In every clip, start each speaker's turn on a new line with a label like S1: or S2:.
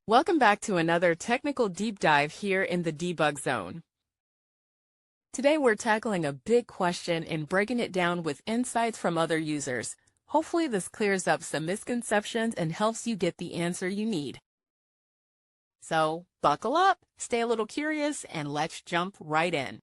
S1: Welcome back to another technical deep dive here in the debug zone. Today we're tackling a big question and breaking it down with insights from other users. Hopefully this clears up some misconceptions and helps you get the answer you need. So buckle up, stay a little curious, and let's jump right in.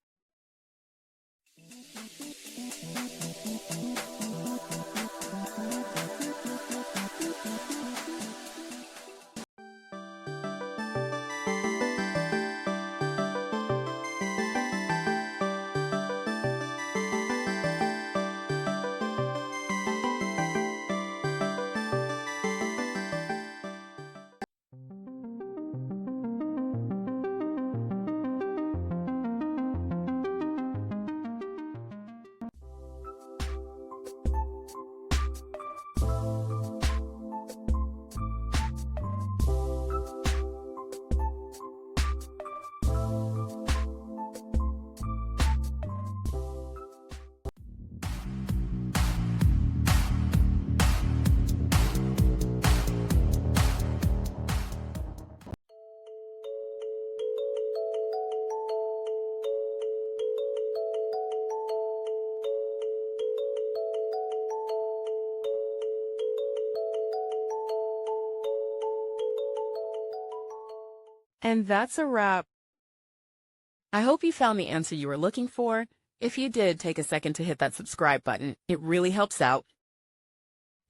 S1: And that's a wrap. I hope you found the answer you were looking for. If you did, take a second to hit that subscribe button. It really helps out.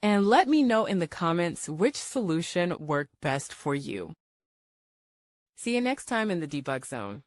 S1: And let me know in the comments which solution worked best for you. See you next time in the debug zone.